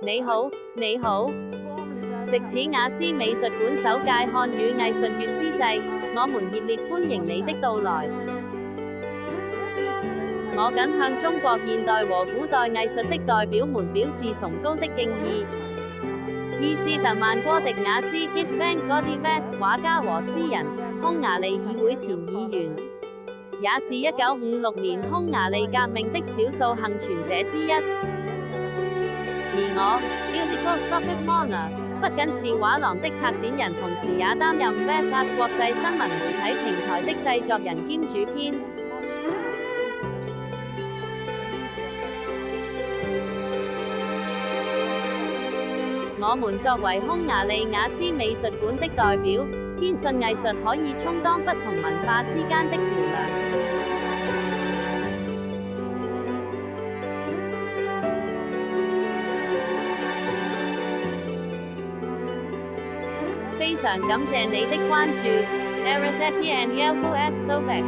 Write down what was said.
你好，你好。藉此雅思美術館首屆漢語藝術月之際，我們熱烈歡迎你的到來。我謹向中國現代和古代藝術的代表們表示崇高的敬意。伊斯特曼戈迪亞斯 István Gódivest 畫家和詩人，匈牙利議會前議員，也是1956年匈牙利革命的少數幸存者之一。而我 Ildikó Tropimona 不僅是畫廊的策展人，同時也擔任 Veszart 國際新聞媒體平台的製作人兼主編。我們作為匈牙利雅思美術館的代表，堅信藝術可以充當不同文化之間的橋樑。非常感謝你的關注 ，Arrivederci and Jelko S. Sobek。